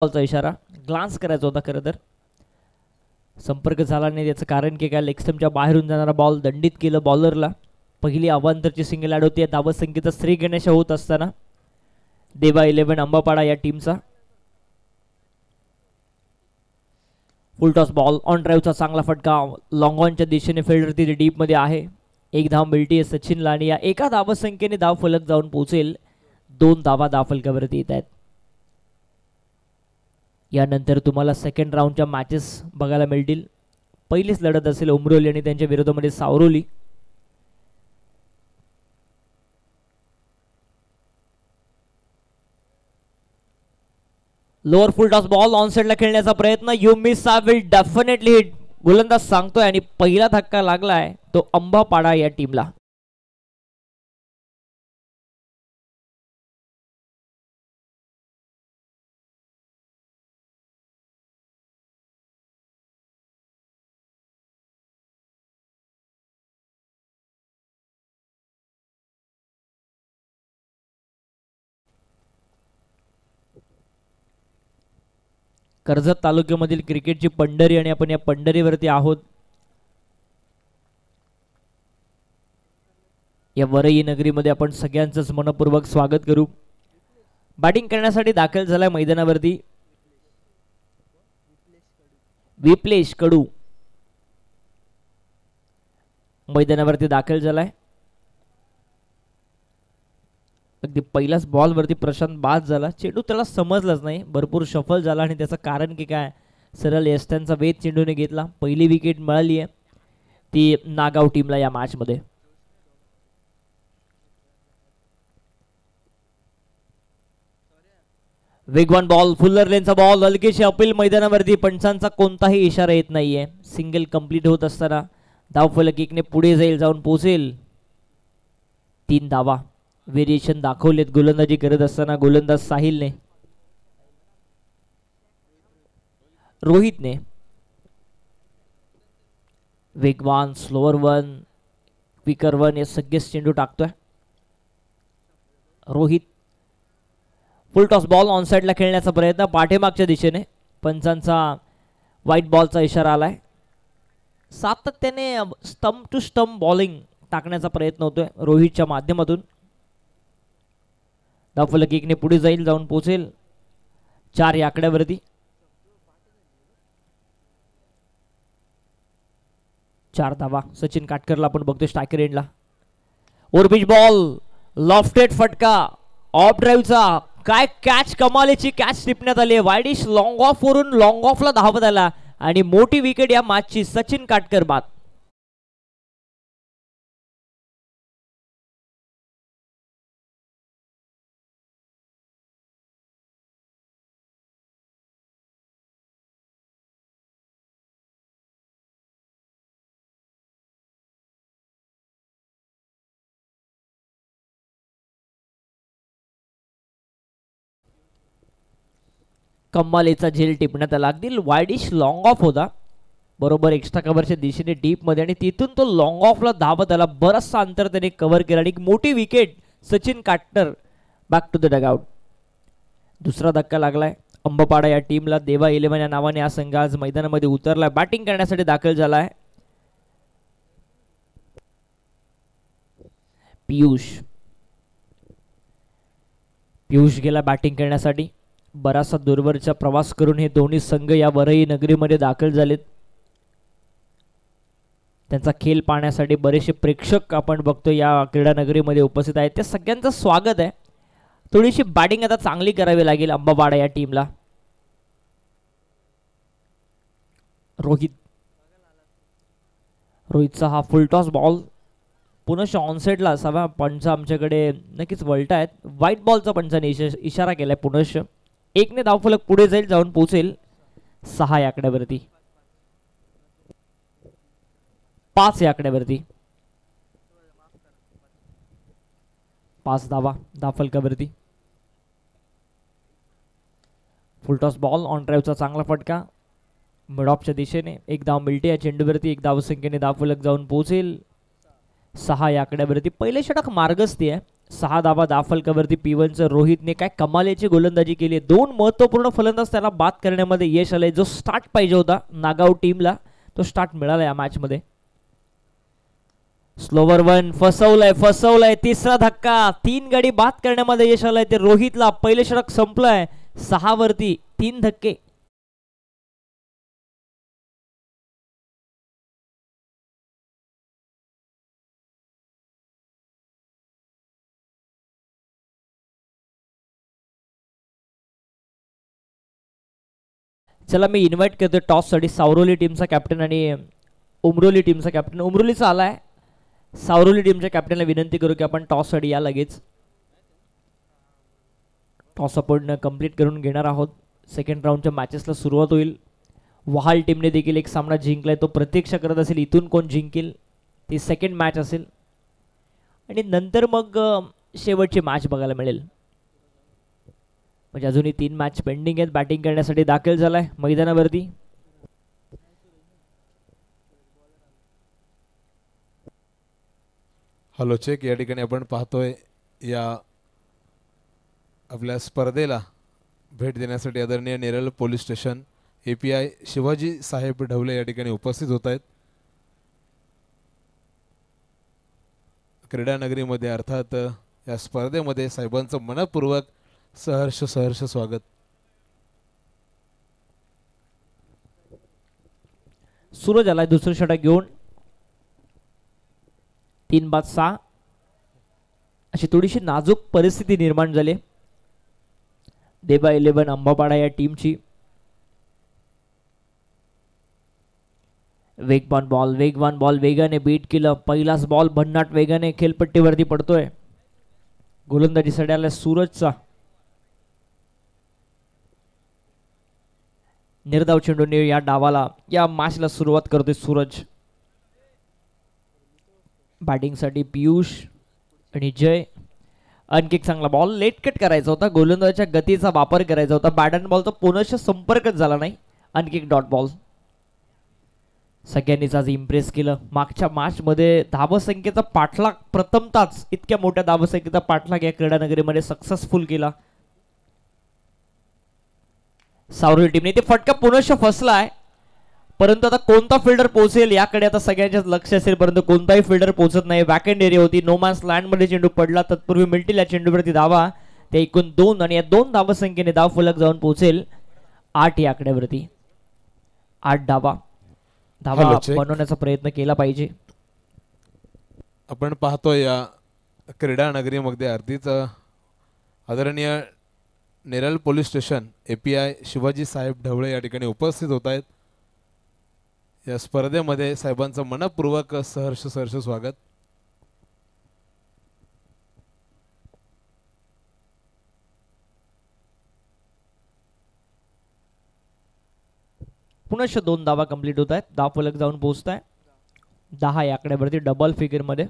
बॉलचा इशारा, ग्लान्स करायचा होता खरं तर, संपर्क झाला नाही. त्याचं कारण की काय, लेग स्टंपच्या बाहेरून जाणारा बॉल दंडित केलं बॉलरला. पहिली अवांतरची सिंगल ॲड होती. धावत संख्येचा श्री गणेश होत असताना देवा 11 अंबापाडा या टीमचा. फुल टॉस बॉल ऑन ड्राईव्हचा चांगला फटका लॉंग ऑनच्या दिशेने फिल्डर तिथे डीप मध्ये आहे. एक धाव मिळते सचिन लाणी. या एका धाव संख्येने धाव फलक जाऊन पोहोचेल. 2 धावा धाव फलकावरती येत आहेत. यानंतर तुम्हाला सेकंड राऊंडच्या मॅचेस बघायला मिळतील. पहिलीच लढत असेल उमरोली आणि त्यांच्या विरोधामध्ये Savroli. Lower full toss ball on साइडला खेळण्याचा प्रयत्न. You miss I will definitely hit, गोलंदाज सांगतोय आणि पहिला धक्का लागलाय तो अंबापाडा या टीमला. कर्जत तालुक्यामधील क्रिकेटची पंढरी आणि आपण या पंढरीवरती आहोत. या वरई नगरीमध्ये आपण सगळ्यांचंच मनपूर्वक स्वागत करू. बॅटिंग करण्यासाठी दाखल झालाय मैदानावरती विप्लेश कडू. मैदानावरती दाखल झालाय. अगदी पहिल्याच बॉल वरती प्रशांत बाद झाला. चेंडू त्याला समजलाच नाही, भरपूर शफल झाला आणि त्याचं कारण की काय, सरळ यष्ट्यांचा वेध चेंडूने घेतला. पहिली विकेट मिळाली आहे ती नागाव टीमला या मॅच मध्ये. वेगवान बॉल, फुल्लर लेनचा बॉल, हलकेशी अपील मैदानावरती. पंचांचा कोणताही इशारा येत नाहीये. सिंगल कंप्लीट होत असताना धाव फलक एकने पुढे जाईल, जाऊन पोहोचेल. 3 धावा व्हेरिएशन दाखवलेत गोलंदाजी करत असताना गोलंदाज साहिलने, रोहितने. वेगवान, स्लोअर वन, क्विकर वन हे सगळेच चेंडू टाकतोय रोहित. फुल टॉस बॉल ऑन साइडला खेळण्याचा प्रयत्न पाठीमागच्या दिशेने. पंचांचा व्हाईट बॉलचा इशारा आलाय. सातत्याने स्टंप टू स्टंप बॉलिंग टाकण्याचा प्रयत्न होतोय रोहितच्या माध्यमातून. धावफलक एकने पुढे जाईल, जाऊन पोहोचेल 4 या आकड्यावरती. 4 धावा सचिन काटकरला आपण बघतोय स्ट्रायकर एंडला. ओव्हरपिच बॉल, लॉफ्टेड फटका ऑफ ड्राईव्हचा. काय कॅच, कमालीची कॅच टिपण्यात आली. वाईडिश लॉंग ऑफ वरून लॉंग ऑफला धावत आला आणि मोठी विकेट या मॅचची. सचिन काटकर बाद. कम्मालेचा झेल टिपण्यात आला. अगदी वाईडिश लॉंग ऑफ होता, बरोबर एक्स्ट्रा कव्हरच्या दिशेने डीप मध्ये, आणि तिथून तो लॉंग ऑफला धावत आला. बरचसा अंतर त्याने कव्हर केला आणि एक मोठी wicket. Sachin Katkar back to the dugout. दुसरा धक्का लागलाय अंबापाडा या टीमला. देवा 11 या नावाने हा संघ आज मैदानामध्ये उतरलाय. बॅटिंग करण्यासाठी दाखल झालाय पियुष गेला बॅटिंग करण्यासाठी. बराचसा दूरवरचा प्रवास करून हे दोन्ही संघ या वरई नगरीमध्ये दाखल झालेत. त्यांचा खेळ पाहण्यासाठी बरेचसे प्रेक्षक आपण बघतो या क्रीडा नगरीमध्ये उपस्थित आहेत. त्या सगळ्यांचं स्वागत आहे. थोडीशी बॅटिंग आता चांगली करावी लागेल अंबापाडा या टीमला. रोहितचा हा फुल टॉस बॉल पुनश्च ऑनसेटला असावा. पंच आमच्याकडे नक्कीच वळत आहेत. व्हाईट बॉलचा पंचाने इशारा केलाय पुनश्च. एकने धावफलक पुढे जाईल, जाऊन पोहोचेल 6 या आकड्यावरती. 5 या आकड्यावरती. 5 धावा धावफलकावरती. फुल टॉस बॉल ऑन ड्राईव्हचा चांगला फटका मिड ऑफच्या दिशेने. 1 धाव मिळते या चेंडूवरती. 1 धाव संख्येने धावफलक जाऊन पोहोचेल 6 या आकड्यावरती. पहिले षटक मार्गस्थी आहे. 6 धावा फलकावरती P1चं रोहितने काय कमालीची गोलंदाजी केली आहे. 2 महत्त्वपूर्ण फलंदाज त्याला बाद करण्यामध्ये यश आलंय. जो स्टार्ट पाहिजे होता नागाव टीमला तो स्टार्ट मिळाला या मॅच मध्ये. स्लोवर वन फसवलंय तिसरा धक्का. 3 गडी बाद करण्यामध्ये यश आलंय. ते रोहितला पहिले षटक संपलंय. 6 वरती 3 धक्के. चला मी इन्व्हाइट करतो टॉससाठी सावरोली टीमचा कॅप्टन आणि उमरोली टीमचा कॅप्टन. उमरोलीचा आलाय. सावरोली टीमच्या कॅप्टनला विनंती करू की आपण टॉससाठी या लगेच. टॉस आपण कंप्लीट करून घेणार आहोत. सेकंड राऊंडच्या मॅचेसला सुरुवात होईल. वहाल टीमने देखील एक सामना जिंकलाय. तो प्रतीक्षा करत असेल इथून कोण जिंकेल. ती सेकंड मॅच असेल आणि नंतर मग शेवटची मॅच बघायला मिळेल. म्हणजे अजूनही 3 मॅच पेंडिंग आहेत. बॅटिंग करण्यासाठी दाखल झालाय मैदानावरती. Hello check. या ठिकाणी आपण पाहतोय या आपल्या स्पर्धेला भेट देण्यासाठी आदरणीय Neral police station API Shivaji साहेब ढवले या ठिकाणी उपस्थित होत आहेत. क्रीडा नगरीमध्ये अर्थात या स्पर्धेमध्ये साहेबांचं मनपूर्वक सहर्ष स्वागत. सूरज आलाय दुसरं षटक घेऊन. 3-6 अशी थोडीशी नाजूक परिस्थिती निर्माण झाली देबा 11 अंबापाडा या टीमची. वेगवान बॉल वेगाने बीट केलं. पहिलाच बॉल भन्नाट वेगाने खेळपट्टीवरती पडतोय. गोलंदाजीसाठी आला सूरजचा. निर्धाव चेंडूने या डावाला या मॅचला सुरुवात करतोय सूरज. बॅटिंगसाठी पियुष आणि जय. आणखी एक चांगला बॉल लेट कट करायचा होता. गोलंदाजाच्या गतीचा वापर करायचा होता. बॅट अँड बॉलचा पुनश्च संपर्कच झाला नाही. आणखी एक डॉट बॉल. सगळ्यांनीच आज इम्प्रेस केलं. मागच्या मॅच मध्ये धावसंख्येचा पाठलाग प्रथमताच इतक्या मोठ्या धावसंख्येचा पाठलाग या क्रीडा नगरीमध्ये सक्सेसफुल केला. सावरोली टीमने ते फटका पुनश्च फसलाय. परंतु आता कोणता फिल्डर पोहोचेल याकडे आता सगळ्यांच्याच लक्ष असेल. परंतु कोणताही फिल्डर पोहोचत नाही. वॅकंड एरिया होती. नो मॅन्स लँड मध्ये चेंडू पडला. तत्पूर्वी मिल्टिल या चेंडूवरती धावा. ते एकूण 2 आणि या 2 धावसंख्येने धाव फलक जाऊन पोहोचेल 8 या आकड्यावरती. 8 धावा बनवण्याचा प्रयत्न केला पाहिजे. आपण पाहतोय या क्रीडा नगरीमध्ये अगदीच आदरणीय Neral police station API Shivaji साहेब ढवळे या ठिकाणी उपस्थित होत आहेत. या स्पर्धेमध्ये साहेबांचं मनपूर्वक सहर्ष स्वागत. पुनश्च 2 धावा कंप्लीट होत आहेत. धाव फलक जाऊन पोहोचत आहे 10 या आकड्यावरती डबल फिगर मध्ये.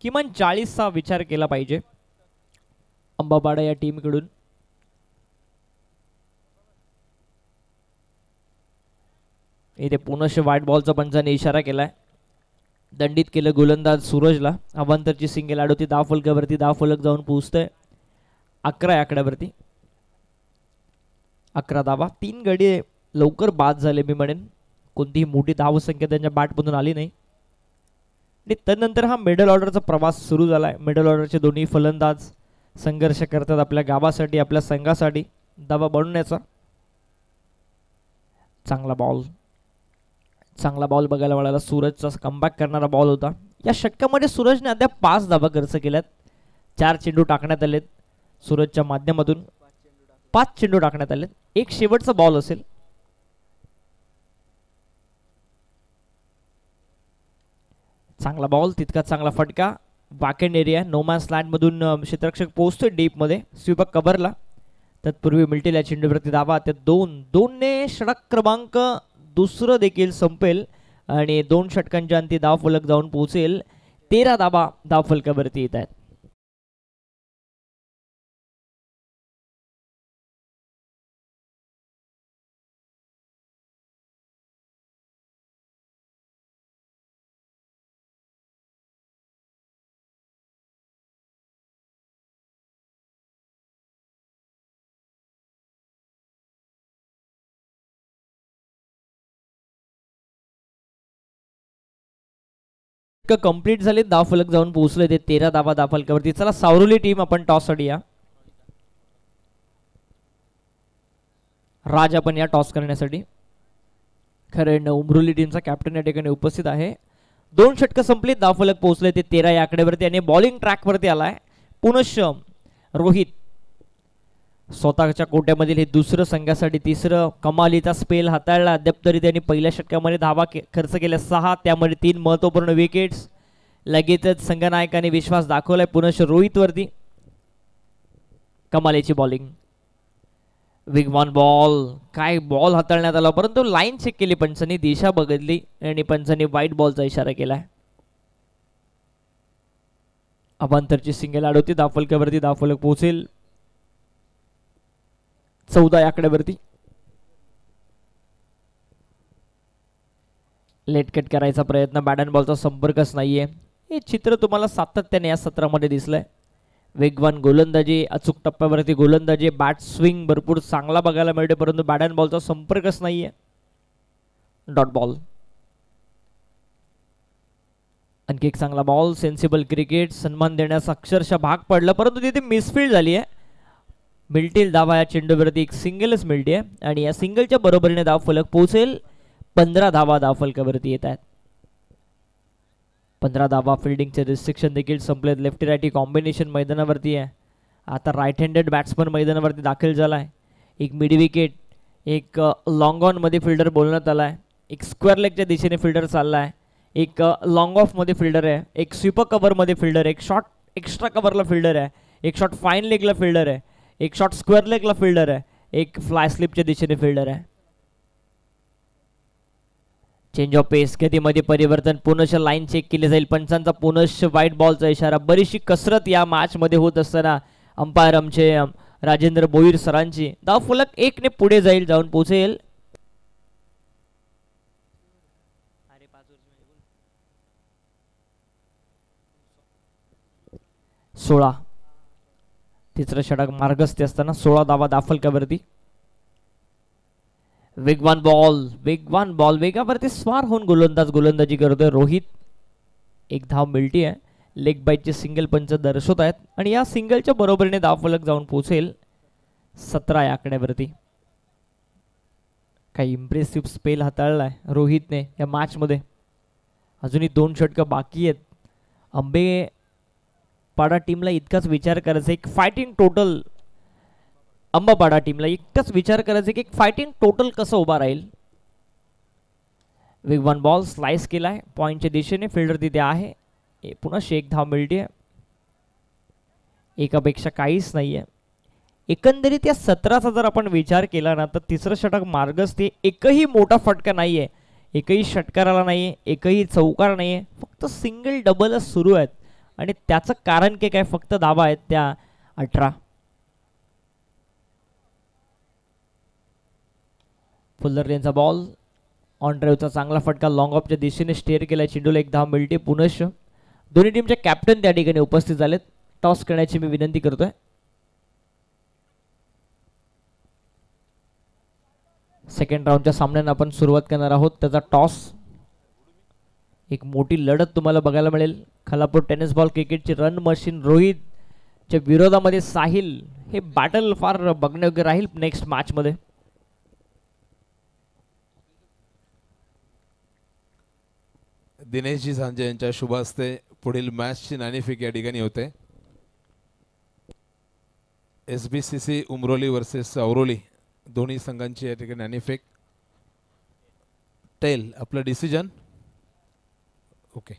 किमान 40चा विचार केला पाहिजे अंबापाडा या टीम कडून. इथे पुनश्च व्हाईट बॉलचा पंचाने इशारा केलाय. दंडित केलं गोलंदाज सूरजला. अवांतरची सिंगल आड होती. धाव फलकावरती धाव फलक जाऊन पोहोचतंय 11 या आकड्यावरती. 11 धावा. 3 गडी लवकर बाद झाले मी म्हणेन. कोणतीही मोठी धावसंख्या त्यांच्या बॅटमधून आली नाही. आणि त्यानंतर हा मिडल ऑर्डरचा प्रवास सुरू झालाय. मिडल ऑर्डरचे दोन्ही फलंदाज संघर्ष करतात आपल्या गावासाठी आपल्या संघासाठी धावा बनवण्याचा. चांगला बॉल बघायला मिळाला. सूरजचा कमबॅक करणारा बॉल होता. या षटकामध्ये सूरजने अद्याप 5 धावा खर्च केल्यात. 4 चेंडू टाकण्यात आलेत सूरजच्या माध्यमातून. 5 चेंडू टाकण्यात आलेत. एक शेवटचा बॉल असेल. चांगला बॉल तितका चांगला फटका. वॅकंड एरिया नो मॅन्स लँड मधून क्षेत्ररक्षक पोहोचतोय डीप मध्ये. स्वीपर कव्हरला. तत्पूर्वी मिल्टिल या चेंडूवरती धावा. त्या 2 षटक क्रमांक दुसरं देखील संपेल आणि 2 षटकांच्या अंती धाव फलक जाऊन पोहोचेल. 13 धावा धाव फलकावरती येत आहेत. षटकं कंप्लीट झाले, धावफलक जाऊन पोहोचले ते 13 धावा धावफलकावरती. चला सावरुली टीम आपण टॉस साठी या. राज आपण या टॉस करण्यासाठी. कारण उमरोली टीमचा कॅप्टन या ठिकाणी उपस्थित आहे. 2 षटकं संपली, धावफलक पोहोचले ते 13 या आकड्यावरती आणि बॉलिंग ट्रॅकवरती आलाय पुनश्च रोहित. स्वतःच्या कोट्यामधील हे दुसरं संघासाठी तिसरं कमालीचा स्पेल हाताळला. अद्याप तरी त्यांनी पहिल्या षटकामध्ये धावा खर्च केल्या 6, त्यामध्ये 3 महत्वपूर्ण विकेट्स. लगेचच संघनायकाने विश्वास दाखवलाय पुनश्च रोहितवरती. कमालीची बॉलिंग, विगवान बॉल, काय बॉल हाताळण्यात आला, परंतु लाईन चेक केली पंचांनी, दिशा बघितली आणि पंचांनी व्हाईट बॉलचा इशारा केलाय. अभांतरची सिंगल आडवती, धावफलकावरती धावफलक पोहोचेल 14 या आकड्यावरती. लेट कट करायचा प्रयत्न, बॅट अँड बॉलचा संपर्कच नाहीये. हे चित्र तुम्हाला सातत्याने या सत्रामध्ये दिसलंय. वेगवान गोलंदाजी, अचूक टप्प्यावरती गोलंदाजी, बॅट स्विंग भरपूर चांगला बघायला मिळते, परंतु बॅट अँड बॉलचा संपर्कच नाहीये. डॉट बॉल, आणखी एक चांगला बॉल, सेन्सिबल क्रिकेट, सन्मान देण्याचा अक्षरशः भाग पडला, परंतु तिथे मिसफील्ड झाली आहे. मिळतील धावा या चेंडूवरती, एक सिंगलच मिळते आणि या सिंगलच्या बरोबरीने धावफलक पोहोचेल 15 धावा धावफलकावरती येत आहेत. 15 धावा. फिल्डिंगचे रिस्ट्रिक्शन देखील संपलेत. लेफ्टी रायटी कॉम्बिनेशन मैदानावरती आहे. आता राईट हँडेड बॅट्समन मैदानावरती दाखल झाला आहे. एक मिड विकेट, एक लॉंग ऑन मध्ये फिल्डर बोलण्यात आला आहे, एक स्क्वेअर लेगच्या दिशेने फिल्डर चालला आहे, एक लॉंग ऑफ मध्ये फिल्डर आहे, एक स्वीपर कव्हर मध्ये फिल्डर, एक शॉट एक्स्ट्रा कव्हरला फिल्डर आहे, एक शॉट फाईन लेगला फिल्डर आहे, एक शॉट स्क्वेअर लेगला फिल्डर आहे, एक फ्लाय स्लिपच्या दिशेने फिल्डर आहे. चेंज ऑफ पेस, गतीमध्ये परिवर्तन, पुनश्च लाईन चेक केली जाईल पंचांचा, पुनश्च व्हाईट बॉलचा इशारा. बरीचशी कसरत या मॅच मध्ये होत असताना अंपायर आमचे राजेंद्र भोईर सरांची. धावफलक 1 ने पुढे जाईल, जाऊन पोहोचेल 16. तिसरं षटक मार्गस्थ असताना 16 धावा धावफलकावरती. वेगवान बॉल, वेगावरती स्वार होऊन गोलंदाजी करतोय रोहित. 1 धाव मिळती आहे. लेग बाईटचे सिंगल पंच दर्शवत आहेत आणि या सिंगलच्या बरोबरीने धावफलक जाऊन पोहोचेल 17 या आकड्यावरती. काही इम्प्रेसिव्ह स्पेल हाताळलाय रोहितने या मॅच मध्ये. अजूनही 2 षटकं बाकी आहेत. आंबेपाडा टीमला इतकाच विचार करायचा, एक फायटिंग टोटल अंबापाडा टीमला इतकाच विचार करायचा की एक फायटिंग टोटल कसं उभा राहील. वेगवान बॉल स्लाइस केलाय पॉइंटच्या दिशेने, फिल्डर तिथे आहे. पुन्हा 1 धाव मिळते. एकापेक्षा काहीच नाहीये. एकंदरीत या 17चा जर आपण विचार केला ना तर तिसरं षटक मार्गस्थ, एकही मोठा फटका नाहीये, एकही षटकाराला नाहीये, एकही चौकार नाहीये, फक्त सिंगल डबलच सुरू आहेत आणि त्याचं कारण की काय, फक्त धावा आहेत त्या 18. फुल्लर लेनचा बॉल, ऑन ड्राईव्हचा चांगला फटका, लॉंग ऑफच्या दिशेने स्टेअर केला, चेंडूला 1 धाव मिळते. पुनश्च दोन्ही टीमचे कॅप्टन त्या ठिकाणी उपस्थित झालेत. टॉस करण्याची मी विनंती करतोय. सेकंड राऊंडच्या सामन्यानं आपण सुरुवात करणार आहोत. त्याचा टॉस, एक मोठी लढत तुम्हाला बघायला मिळेल. खालापूर टेनिस बॉल क्रिकेटची रन मशीन रोहितच्या विरोधामध्ये साहिल, हे बॅटल फार बघण्यायोग्य राहील नेक्स्ट मॅच मध्ये. दिनेशजी सांजे यांच्या शुभ हस्ते पुढील मॅचची नाणेफेक या ठिकाणी होते. SBCC उमरोली वर्सेस औरोली दोन्ही संघांची या ठिकाणी नाणेफेक. टेल आपलं डिसिजन. ओके,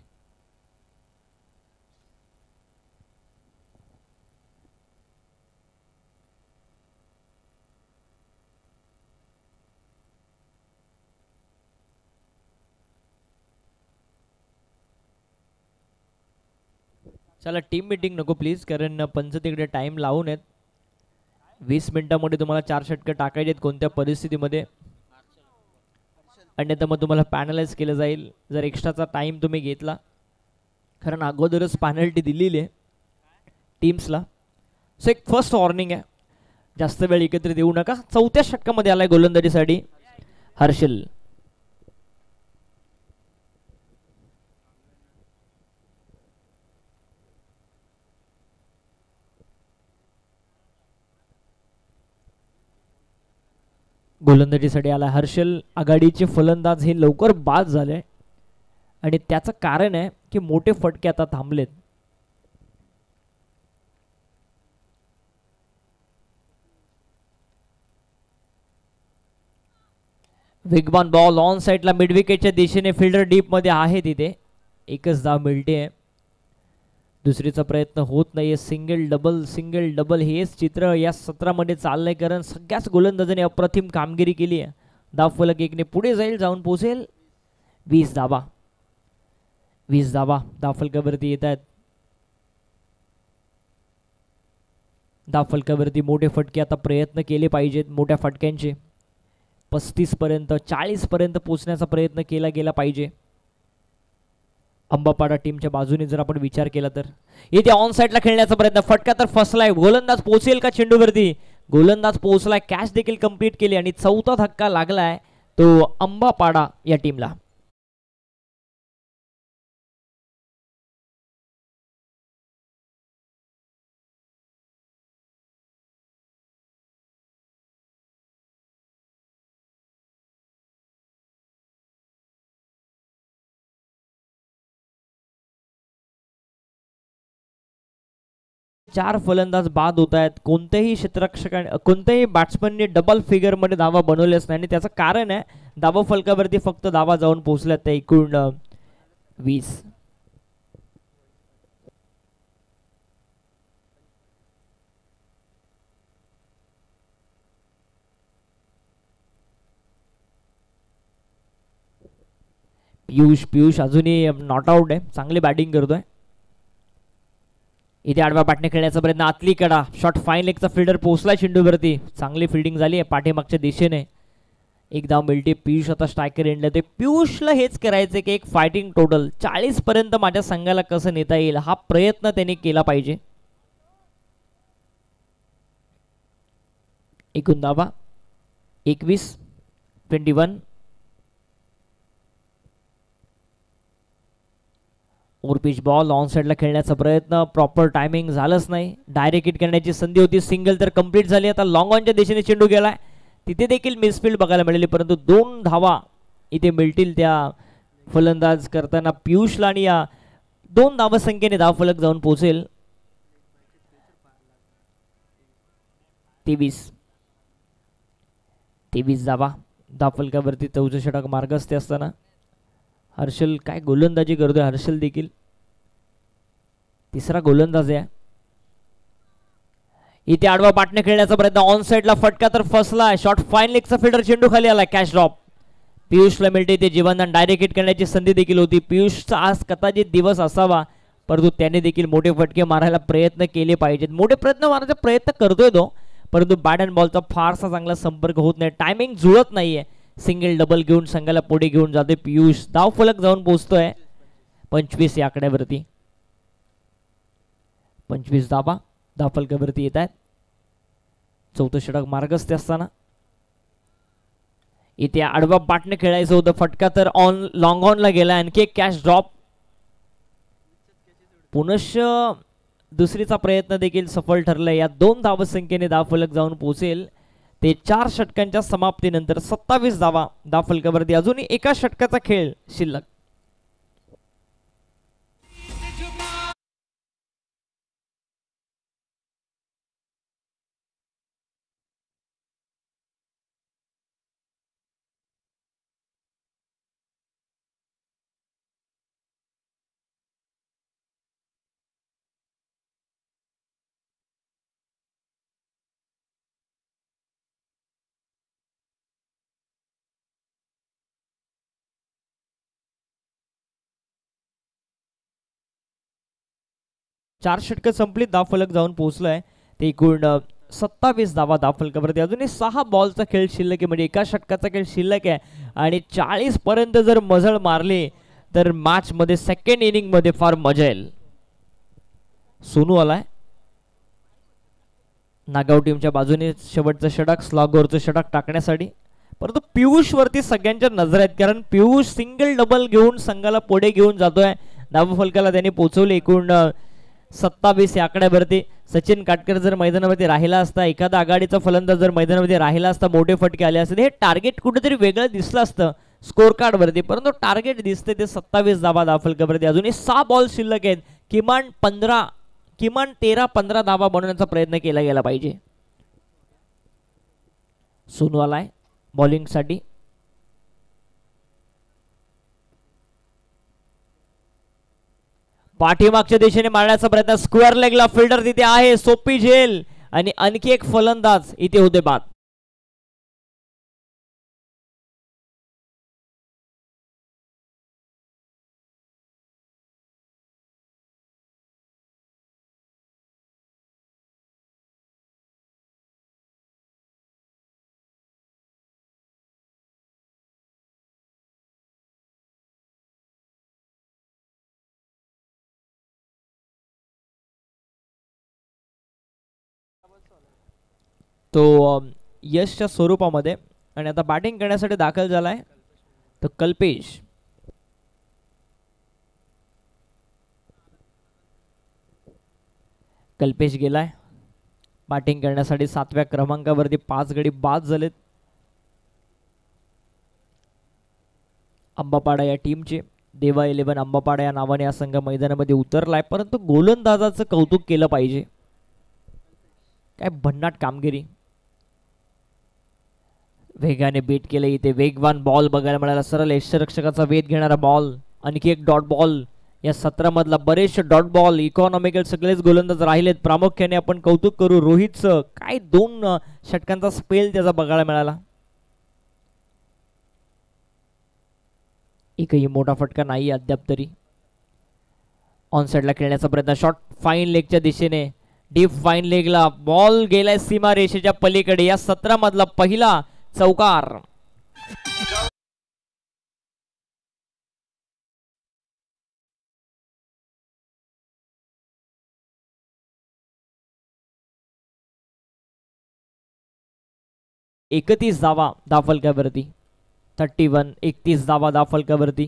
चला टीम मीटिंग नको प्लीज, कारण पंच तिकडे टाइम लावून आहेत. 20 मिनिटांमध्ये तुम्हाला 4 षटकं टाकायचे आहेत कोणत्या परिस्थितीमध्ये, अन्यथा मग तुम्हाला पॅनलाइज केलं जाईल जर एक्स्ट्राचा टाइम तुम्ही घेतला, कारण अगोदरच पॅनल्टी दिलेली आहे टीम्सला. सो एक फर्स्ट वॉर्निंग आहे, जास्त वेळ एकत्रित येऊ नका. 4थ्या षटकामध्ये आलाय गोलंदाजीसाठी हर्षल. गोलंदाजीसाठी आला हर्षल. आघाडीचे फलंदाज हे लवकर बाद झाले आणि त्याचं कारण आहे की मोठे फटके आता थांबलेत. वेगवान बॉल ऑन साइडला मिड विकेटच्या दिशेने. फिल्डर डीप मध्ये आहे तिथे. एकच धाव मिळते. दुसरीचा प्रयत्न होत नाहीये. सिंगल डबल हेच चित्र या सत्रामध्ये चाललंय कारण सगळ्याच गोलंदाजांनी अप्रतिम कामगिरी केली आहे. धावफलक एकने पुढे जाईल, जाऊन पोहोचेल. 20 धावा. 20 धावा धावफलकावरती येत आहेत. धावफलकावरती मोठे फटके आता प्रयत्न केले पाहिजेत. मोठ्या फटक्यांचे 35 पर्यंत 40 पर्यंत पोहोचण्याचा प्रयत्न केला गेला पाहिजे. अंबापाडा टीमच्या बाजूने जर आपण विचार केला तर इथे ऑन साइडला खेळण्याचा प्रयत्न. फटका तर फसलाय. गोलंदाज पोहोचेल का चेंडूवरती? गोलंदाज पोहोचलाय. कॅच देखील कंप्लीट केली आणि चौथा धक्का लागलाय तो अंबापाडा या टीमला. चार फलंदाज बाद होत आहेत. कोणत्याही क्षेत्ररक्षकाने कोणत्याही बॅट्समनने डबल फिगर मध्ये धावा बनवल्याच नाही आणि त्याचं कारण आहे धावा फलकावरती फक्त धावा जाऊन पोहोचल्यात त्या एकूण 20. पियुष अजूनही नॉट आउट आहे. चांगली बॅटिंग करतोय. इथे आडवा बॅटने खेळण्याचा प्रयत्न. आतली कडा शॉट फाईन लेगचा. फिल्डर पोहोचला चेंडूवरती. चांगली फिल्डिंग झाली आहे पाठीमागच्या दिशेने. एक धाव मिळते. पियुष आता स्ट्रायकर एंडला. ते पियुषला हेच करायचं की एक फायटिंग टोटल 40 पर्यंत माझ्या संघाला कसं नेता येईल हा प्रयत्न त्यांनी केला पाहिजे. एकूण धावा 21. 21. ओव्हरपिच बॉल ऑन साइडला खेळण्याचा प्रयत्न. प्रॉपर टायमिंग झालंच नाही. डायरेक्ट हिट करण्याची संधी होती. सिंगल तर कंप्लीट झाली. आता लॉंग ऑनच्या दिशेने चेंडू गेलाय. तिथे देखील मिसफील्ड बघायला मिळाली परंतु 2 धावा इथे मिळतील त्या फलंदाज करताना पियुषला आणि या 2 धावा संख्येने धावफलक जाऊन पोहोचेल. 23 धावा धावफलकावरती. 14 षटक मार्गस्थ असताना हर्षल काय गोलंदाजी करतोय. हर्षल देखील तिसरा गोलंदाज आहे. इथे आडवा बॅटने खेळण्याचा प्रयत्न. ऑन साइडला फटका तर फसलाय. शॉट फाईन लेगचा. फिल्डर चेंडू खाली आला. Catch drop. पियुषला मिळते ते जीवनदान. डायरेक्ट हिट करण्याची संधी देखील होती. पियुषचा आज कदाचित दिवस असावा परंतु त्याने देखील मोठे फटके मारायला प्रयत्न केले पाहिजेत. मोठे प्रयत्न मारण्याचा प्रयत्न करतोय तो परंतु बॅट अँड बॉलचा फारसा चांगला संपर्क होत नाही. टायमिंग जुळत नाहीये. सिंगल डबल घेऊन संघाला पुढे घेऊन जाते पियुष. धावफलक जाऊन पोहोचतोय 25 या आकड्यावरती. 25 धावा धावफलकावरती येत आहेत. 14 षटक मार्गस्थ असताना इथे आडवा बॅटने खेळायचं होतं. फटका तर ऑन लॉंग ऑनला गेला. आणखी एक कॅच ड्रॉप. पुनश्च दुसरीचा प्रयत्न देखील सफल ठरलाय. या 2 धावसंख्येने धावफलक जाऊन पोहोचेल. ते 4 षटकांच्या समाप्तीनंतर 27 धावा धावफलकावरती. अजूनही एका षटकाचा खेळ शिल्लक. चार षटकं संपली. धावफलक जाऊन पोहोचलाय ते एकूण 27 धावा धावफलकावरती. अजूनही 6 बॉलचा खेळ शिल्लक आहे म्हणजे एका षटकाचा खेळ शिल्लक आहे आणि 40 पर्यंत जर मजल मारली तर मॅच मध्ये सेकंड इनिंग मध्ये फार मजा येईल. सोनू आलाय नागाव टीमच्या बाजूने. शेवटचं षटक स्लॉगवरचं षटक टाकण्यासाठी परंतु पियुष वरती सगळ्यांच्या नजर आहेत कारण पियुष सिंगल डबल घेऊन संघाला पुढे घेऊन जातोय. धावफलकाला त्याने पोहोचवले. एकूण 27 या आकड्यावरती. सचिन काटकर जर मैदानावरती राहिला असता, एखादा आघाडीचा फलंदाज जर मैदानावरती राहिला असता, मोठे फटके आले असते. हे टार्गेट कुठेतरी वेगळं दिसलं असतं स्कोर कार्ड वरती, परंतु टार्गेट दिसते ते 27 धावा दाफलकावरती. अजूनही 6 बॉल शिल्लक आहेत. किमान 13-15 धावा बनवण्याचा प्रयत्न केला गेला पाहिजे. सोनू आलाय बॉलिंग साठी. पाठीमागच्या दिशेने मारण्याचा प्रयत्न, स्क्वेअर लेगला फिल्डर तिथे आहे, सोपी झेल आणि आणखी एक फलंदाज इथे होते बाद. तो यशच्या स्वरूपामध्ये आणि आता बॅटिंग करण्यासाठी दाखल झालाय तो कल्पेश. कल्पेश गेलाय बॅटिंग करण्यासाठी. 7व्या क्रमांकावरती 5 गडी बाद झालेत अंबापाडा या टीमचे. देवा 11 अंबापाडा या नावाने हा संघ मैदानामध्ये उतरलाय, परंतु गोलंदाजाचं कौतुक केलं पाहिजे. काय भन्नाट कामगिरी. वेगाने बीट केलं इथे. वेगवान बॉल बघायला मिळाला. सरळ यष्टिरक्षकाचा वेध घेणारा बॉल. आणखी एक डॉट बॉल. या 17 मधला बरेचसे डॉट बॉल. इकॉनॉमिकल सगळेच गोलंदाज राहिलेत. प्रामुख्याने आपण कौतुक करू रोहितचं. काय 2 षटकांचा स्पेल त्याचा बघायला मिळाला. एकही मोठा फटका नाही अद्याप तरी. ऑन साइडला खेळण्याचा प्रयत्न. शॉट फाईन लेगच्या दिशेने. डीप फाईन लेगला बॉल गेलाय सीमा रेषेच्या पलीकडे. या 17 मधला पहिला चौकार. एकतीस धावा दाफलकावरती. 31 धावा दाफलकावरती.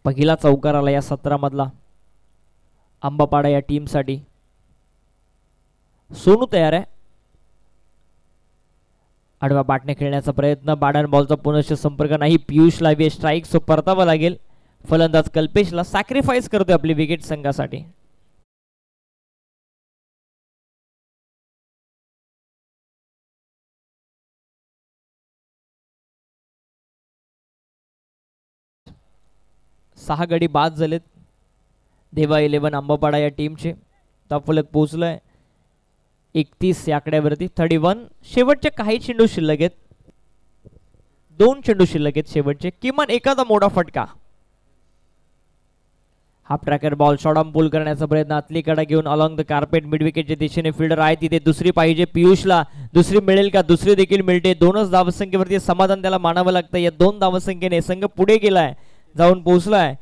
पहिला चौकार आला या 17 मधला अंबापाडा या टीम साठी. सोनू तयार आहे. आडवा बाटने खेळण्याचा प्रयत्न. बाडन बॉलचा पुनश्च संपर्क नाही. पियुष लावे स्ट्राईक सो परतावा लागेल. फलंदाज कल्पेशला सॅक्रिफाईस करतोय आपली विकेट संघासाठी. सहा गडी बाद झालेत देवा 11 अंबापाडा या टीमचे. ताफलक पोहोचलाय 31 या आकड्यावरती. 31. शेवटचे काही चेंडू शिल्लक आहेत. 2 चेंडू शिल्लक आहेत शेवटचे. किमान एखादा मोठा फटका. Half tracker ball. Short arm pull करण्याचा प्रयत्न. आतली कडा घेऊन अलॉंग द कार्पेट मिड विकेटच्या दिशेने फिल्डर आहे तिथे. दुसरी पाहिजे पियुषला. दुसरी मिळेल का? दुसरी देखील मिळते. 2च धावसंख्येवरती समाधान त्याला मानावं लागतं. या 2 धावसंख्येने संघ पुढे गेलाय, जाऊन पोहोचलाय.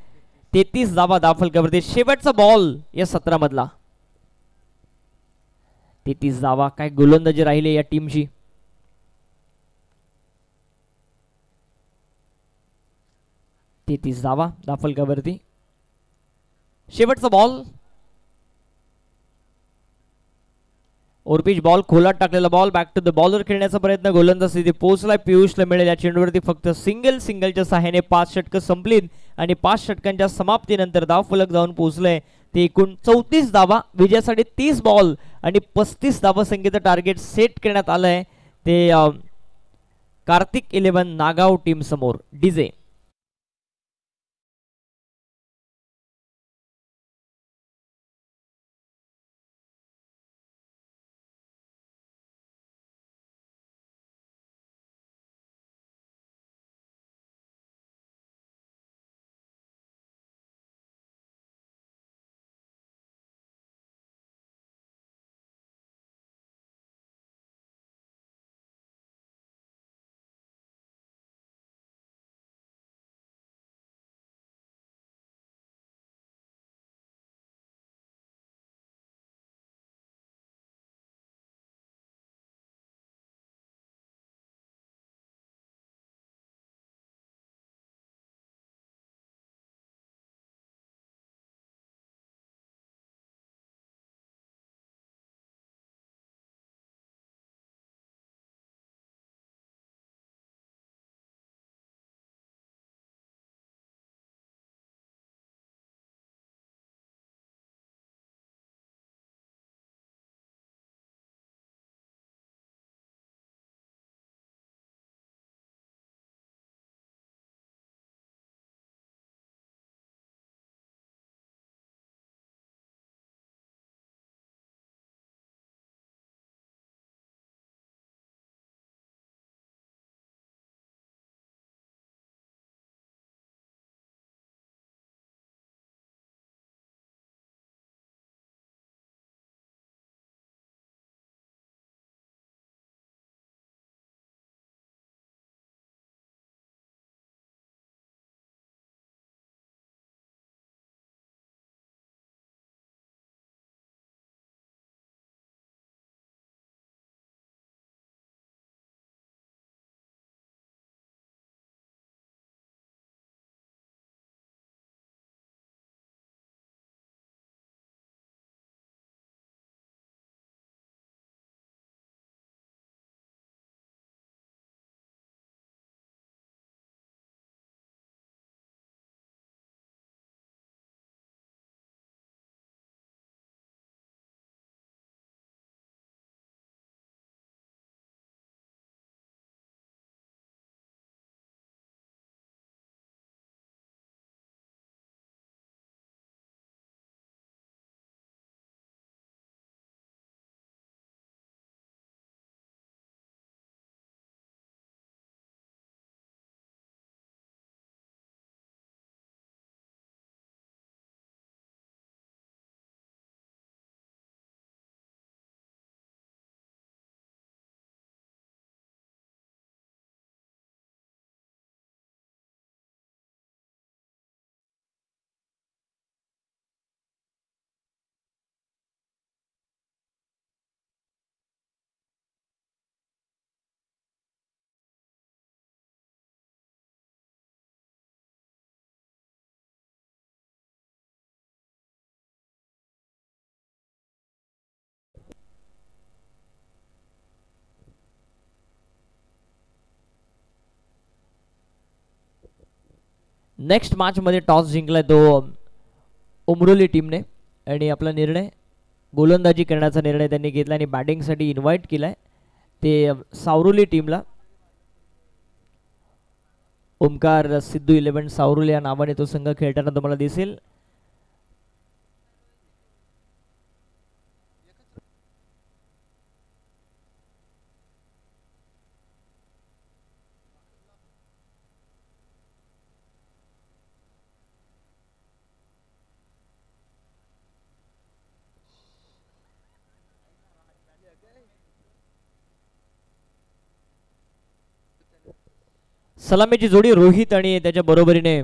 33 धावा दाफलकावरती. शेवटचा बॉल या 17 मधला. 33 धावा. काय गोलंदाजी राहिले या टीमची. तेहतीस धावा दाफलकावरती. शेवटचा बॉल. ओरपिच बॉल. खोलात टाकलेला ball. Back to the bowler खेळण्याचा प्रयत्न. गोलंदाज तिथे पोहोचलाय. पियुषला मिळेल. या चेंडूवरती फक्त सिंगलच्या सहाय्याने 5 षटकं संपलीत आणि 5 षटकांच्या समाप्तीनंतर धावफलक जाऊन पोहोचलंय ते एकूण 34 धावा. विजयासाठी 30 बॉल आणि 35 धावा संख्येचं टार्गेट सेट करण्यात आलंय ते कार्तिक 11 नागाव टीम समोर. डीजे नेक्स्ट मॅच मध्ये टॉस जिंकलाय तो उमरोली टीमने आणि आपला निर्णय गोलंदाजी करण्याचा निर्णय त्यांनी घेतला आणि बॅटिंगसाठी इन्व्हाइट केलाय ते सावरुली टीमला. ओमकार सिद्धू 11 सावरुली या नावाने तो संघ खेळताना तुम्हाला दिसेल. सलामीची जोडी रोहित आणि त्याच्या बरोबरीने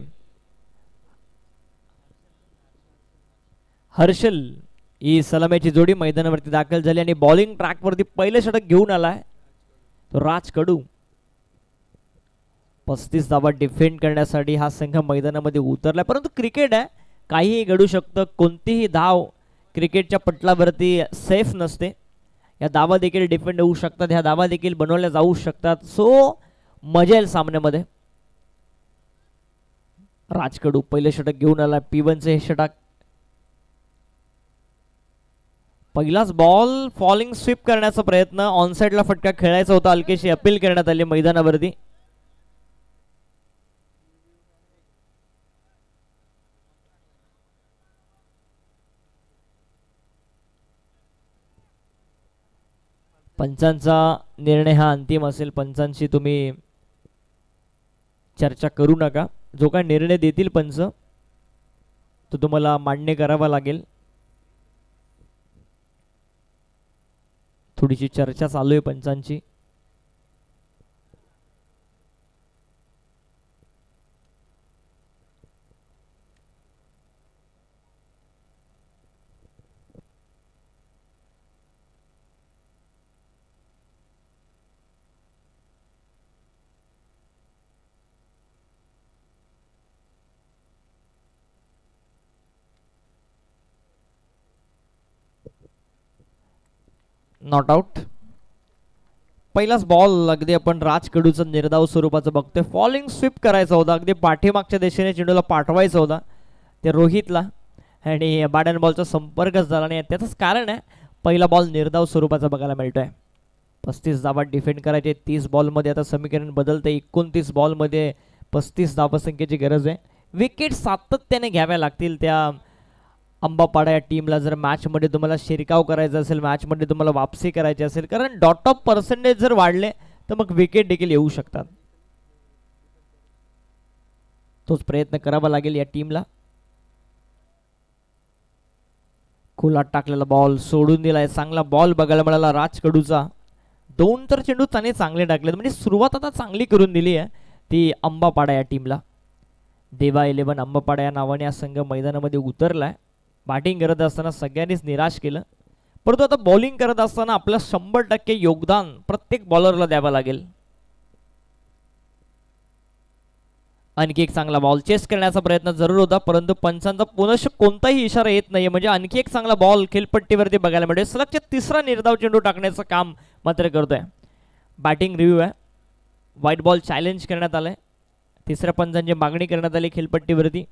हर्षल ही सलामीची जोडी मैदानावरती दाखल झाली आणि बॉलिंग ट्रॅकवरती पहिले षटक घेऊन आलाय तो राज कडू. 35 धावा डिफेंड करण्यासाठी हा संघ मैदानामध्ये उतरलाय. परंतु क्रिकेट आहे, काहीही घडू शकतं. कोणतीही धाव क्रिकेटच्या पटलावरती सेफ नसते. या धावा देखील डिफेंड होऊ शकतात, ह्या धावा देखील बनवल्या जाऊ शकतात. सो मजा येईल सामन्यामध्ये. राजकडू पहिले षटक घेऊन आला. P1चे हे षटक. पहिलाच बॉल फॉलिंग स्वीप करण्याचा प्रयत्न. ऑनसाइडला फटका खेळायचा होता. हलकेशी अपील करण्यात आली मैदानावरती. पंचांचा निर्णय हा अंतिम असेल. पंचांशी तुम्ही चर्चा करू नका. जो काय निर्णय देतील पंच तो तुम्हाला मान्य करावा लागेल. थोडीशी चर्चा चालू आहे पंचांची. Not out. पहिलाच बॉल अगदी आपण राजकडूचं निर्धाव स्वरूपाचं बघतोय. फॉलिंग स्वीप करायचा होता. अगदी पाठीमागच्या दिशेने चेंडूला पाठवायचा होता ते रोहितला आणि बॅट अँड बॉलचा संपर्कच झाला नाही. त्याचंच कारण आहे पहिला बॉल निर्धाव स्वरूपाचा बघायला मिळतोय. 35 धावा डिफेंड करायचे. 30 बॉलमध्ये आता समीकरण बदलते. 29 बॉलमध्ये 35 धावसंख्येची गरज आहे. विकेट सातत्याने घ्याव्या लागतील त्या अंबापाडा या टीमला जर मॅचमध्ये तुम्हाला शिरकाव करायचा असेल, मॅचमध्ये तुम्हाला वापसी करायची असेल. कारण डॉट ऑफ पर्सेंटेज जर वाढले तर मग विकेट देखील येऊ शकतात. तोच प्रयत्न करावा लागेल या टीमला. खुला टाकलेला बॉल सोडून दिलाय. चांगला बॉल बघायला मिळाला राजकडूचा. 2 तर चेंडू त्याने चांगले टाकले. म्हणजे सुरुवात आता चांगली करून दिली आहे ती अंबापाडा या टीमला. देवा 11 अंबापाडा या नावाने हा संघ मैदानामध्ये उतरलाय. बॅटिंग करत असताना सगळ्यांनीच निराश केलं. परंतु आता बॉलिंग करत असताना आपलं 100% योगदान प्रत्येक बॉलरला द्यावं लागेल. आणखी एक चांगला बॉल चेस करण्याचा प्रयत्न जरूर होता. परंतु पंचांचा पुनश्च कोणताही इशारा येत नाहीये. म्हणजे आणखी एक चांगला बॉल खेळपट्टीवरती बघायला मिळेल. सलगचा तिसरा निर्धाव चेंडू टाकण्याचं काम मात्र करतोय. बॅटिंग रिव्ह्यू आहे. व्हाईट बॉल चॅलेंज करण्यात आलाय. तिसऱ्या पंचांची मागणी करण्यात आली खेळपट्टीवरती.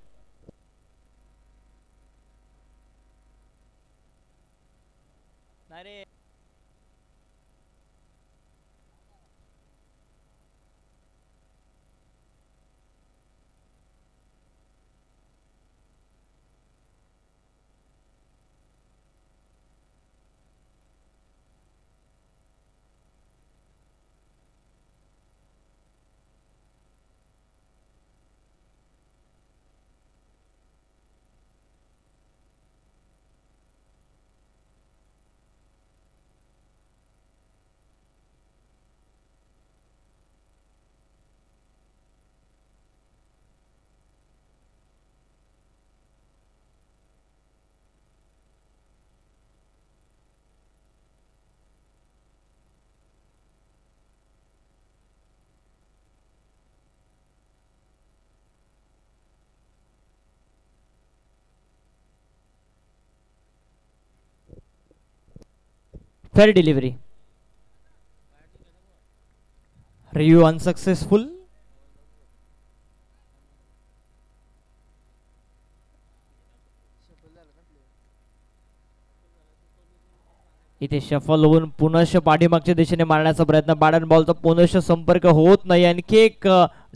Fair delivery. Review unsuccessful. इथे शफल होऊन पुनश्च पाठीमागच्या दिशेने मारण्याचा प्रयत्न, बॅट अँड बॉलचा पुनश्च संपर्क होत नाही. आणखी एक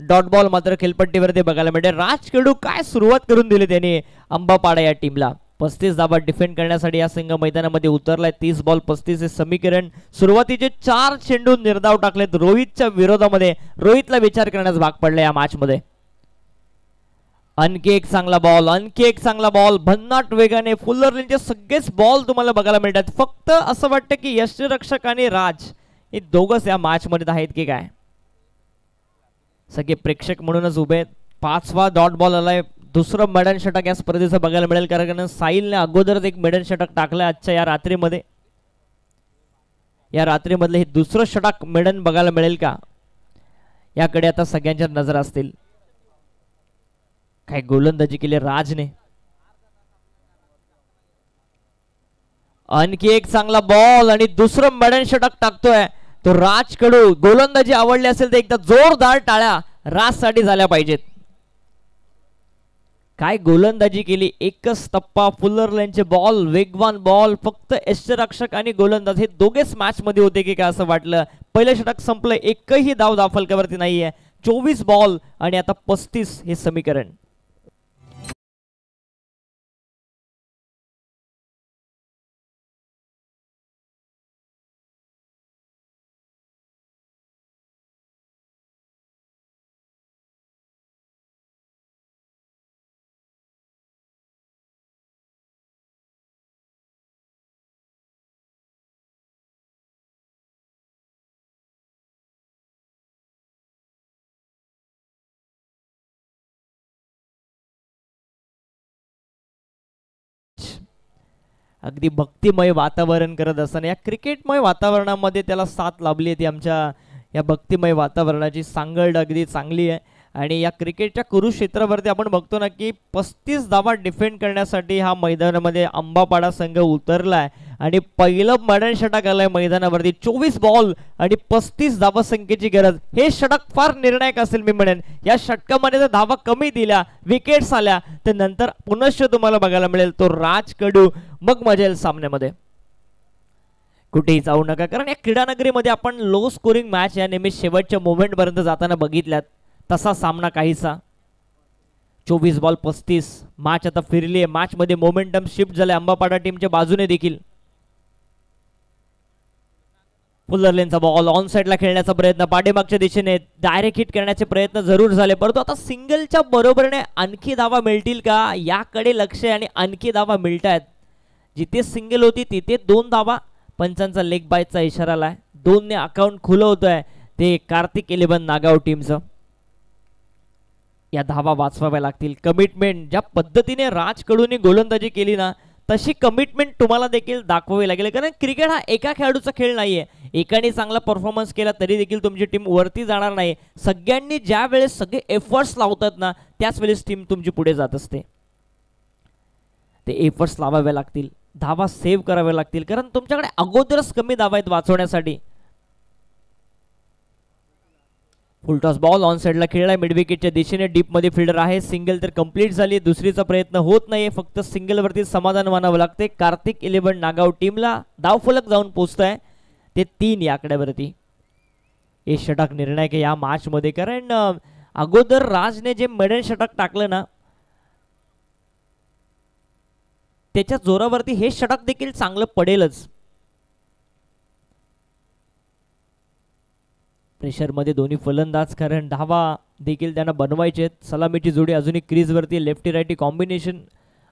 डॉट बॉल मात्र खेळपट्टीवरती बघायला मिळते. राज खेडू काय सुरुवात करून दिली त्यांनी अंबापाडा या टीमला. 35 धावा डिफेंड करण्यासाठी या संघ मैदानामध्ये उतरलाय. 30 बॉल 35 हे समीकरण. सुरुवातीचे 4 चेंडू निर्धाव टाकलेत रोहितच्या विरोधामध्ये. रोहितला विचार करण्यास भाग पडला या मॅच मध्ये. आणखी एक चांगला बॉल, आणखी एक चांगला बॉल. भन्नाट वेगाने फुल्लरचे सगळेच बॉल तुम्हाला बघायला मिळतात. फक्त असं वाटतं की यष्टीरक्षक आणि राज हे दोघच या मॅच मध्ये आहेत की काय. सगळे प्रेक्षक म्हणूनच उभे. 5वा डॉट बॉल आलाय. दुसरं मेडन षटक या स्पर्धेचं बघायला मिळेल, कारण साहिलने अगोदरच एक मेडन षटक टाकलंय आजच्या या रात्रीमध्ये. या रात्रीमधले हे दुसरं षटक मेडन बघायला मिळेल का, याकडे आता सगळ्यांच्या नजर असतील. काय गोलंदाजी केली राजने. आणखी एक चांगला बॉल आणि दुसरं मेडन षटक टाकतोय तो राज कडू. गोलंदाजी आवडली असेल तर एकदा जोरदार टाळ्या राजसाठी झाल्या पाहिजेत. काय गोलंदाजी केली. एकच टप्पा, फुल्लर लाईनचे बॉल, वेगवान बॉल. फक्त यष्टीरक्षक आणि गोलंदाज हे दोघेच मॅच मध्ये होते की काय असं वाटलं. पहिलं षटक संपलं, एकही धाव फलकावरती नाहीये. 24 बॉल आणि आता 35 हे समीकरण. अगदी भक्तिमय वातावरण करत असताना या क्रिकेटमय वातावरणामध्ये त्याला साथ लाभली आहे. ती आमच्या या भक्तिमय वातावरणाची सांगड अगदी चांगली आहे. आणि या क्रिकेटच्या कुरुक्षेत्रावरती आपण बघतो ना की 35 धावा डिफेंड करण्यासाठी हा मैदानामध्ये अंबापाडा संघ उतरलाय. आणि पहिलं मॅडन षटक आलंय मैदानावरती. 24 बॉल आणि 35 धावा संख्येची गरज. हे षटक फार निर्णायक असेल मी म्हणेन. या षटकामध्ये जर धावा कमी दिल्या, विकेट्स आल्या, तर नंतर पुनश्च तुम्हाला बघायला मिळेल तो राज कडू. मग मजा येईल सामन्यामध्ये. कुठेही जाऊ नका, कारण या क्रीडानगरीमध्ये आपण लो स्कोरिंग मॅच या नेहमी शेवटच्या मोमेंट पर्यंत जाताना बघितल्यात. तसा सामना काहीसा. 24 बॉल 35. मॅच आता फिरली आहे. मॅच मध्ये मोमेंटम शिफ्ट झाले अंबापाडा टीमच्या बाजूने देखील. फुल्लरलेनचा बॉल ऑन साइडला खेळण्याचा प्रयत्न, पाठीमागच्या दिशेने डायरेक्ट हिट करण्याचे प्रयत्न जरूर झाले, परंतु आता सिंगलच्या बरोबरीने आणखी धावा मिळतील का याकडे लक्ष आहे. आणि आणखी धावा मिळतायत. जिथे सिंगल होती तिथे 2 धावा. पंचांचा लेग बायचा इशारा आलाय. 2 ने अकाउंट खुलं होतंय ते कार्तिक 11 नागाव टीमचं. या धावा वाचवाव्या लागतील. कमिटमेंट ज्या पद्धतीने राजकडून गोलंदाजी केली ना, तशी कमिटमेंट तुम्हाला देखील दाखवावी लागेल. कारण क्रिकेट हा एका खेळाडूचा खेळ नाहीये. एकाने चांगला परफॉर्मन्स केला तरी देखील तुमची टीम वरती जाणार नाही. सगळ्यांनी ज्या वेळेस सगळे एफर्ट्स लावतात ना, त्याच वेळेस टीम तुमची पुढे जात असते. ते एफर्ट्स लावावे लागतील. धावा सेव्ह कराव्या लागतील, कारण तुमच्याकडे अगोदरच कमी धावा आहेत वाचवण्यासाठी. फुलटॉस बॉल ऑन साइडला खेळलाय. मिड विकेटच्या दिशेने डीप मध्ये फिल्डर आहे. सिंगल तर कंप्लीट झाली. दुसरीचा प्रयत्न होत नाहीये. फक्त सिंगल वरती समाधान मानावं लागते. कार्तिक 11 नागाव टीमला धावफलक जाऊन पोहोचताय ते 3 या आकड्यावरती. हे षटक निर्णायक या मॅच मध्ये, कारण अगोदर राजने जे मेडन षटक टाकलं ना, त्याच्या जोरावरती हे षटक देखील चांगलं पडेलच. प्रेशर मध्ये दोन्ही फलंदाज, कारण धावा देखील त्यांना बनवायचे आहेत. सलामीची जोडी अजूनही क्रीज वरती. Lefty righty combination.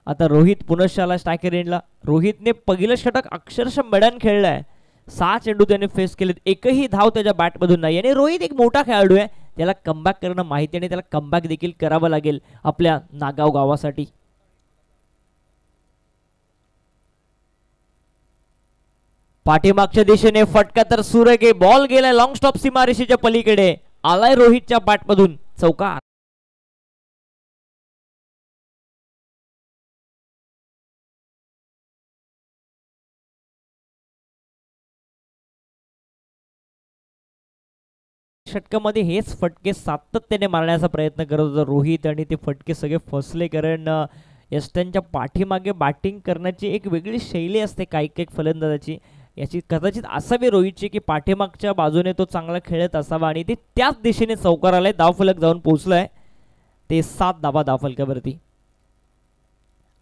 आता रोहित पुनश्च आला स्ट्रायकर एंडला. रोहितने पहिलं षटक अक्षरशः मेडन खेळलाय. 6 चेंडू त्याने फेस केलेत. एकही धाव त्याच्या बॅटमधून नाही. आणि रोहित एक मोठा खेळाडू आहे. त्याला कमबॅक करणं माहिती आणि त्याला कमबॅक देखील करावं लागेल आपल्या नागाव गावासाठी. पाठीमागच्या दिशेने फटका तर सुरेख. बॉल गेलाय लॉंग स्टॉप सीमारेषेच्या पलीकडे. आलाय रोहितच्या बॅटमधून चौकार. षटकामध्ये हेच फटके सातत्याने मारण्याचा प्रयत्न करत होता रोहित, आणि ते फटके सगळे फसले. कारण यस्टनच्या पाठीमागे बॅटिंग करण्याची एक वेगळी शैली असते काही काही फलंदाजाची. याची कदाचित असावी रोहितची की पाठीमागच्या बाजूने तो चांगला खेळत असावा आणि ते त्याच दिशेने चौकार आलाय, धावफलक जाऊन पोहोचलाय. ते 7 धावा धावफलकावरती.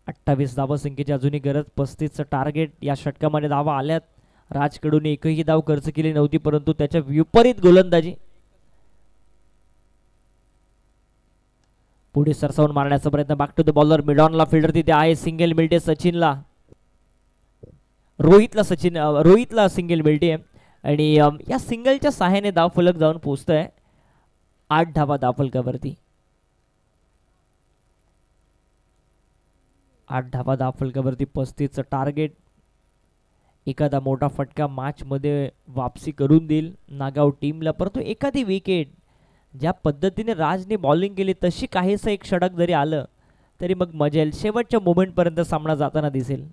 28 धावसंख्येची अजूनही गरज, 35चं टार्गेट. या षटकामध्ये धावा आल्यात. राजकडून एकही धाव खर्च केली नव्हती, परंतु त्याच्या विपरीत गोलंदाजी. पुढे सरसावून मारण्याचा प्रयत्न, बॅक टू द बॉलर, मिडॉनला फिल्डर तिथे आहे. सिंगल मिळते सचिनला, रोहितला सिंगल मिळते आणि या सिंगलच्या सहाय्याने धावफलक जाऊन पोहोचतोय 8 धावा धावफलकावरती. 8 धावा धावफलकावरती, 35चं टार्गेट. एखादा मोठा फटका मॅच मध्ये वापसी करून देईल नागाव टीमला, परंतु एखादी विकेट ज्या पद्धतीने राजने बॉलिंग केली तशी काहीसं एक षटक जरी आलं तरी मग मजा येईल. शेवटच्या मोमेंट पर्यंत सामना जाताना दिसेल.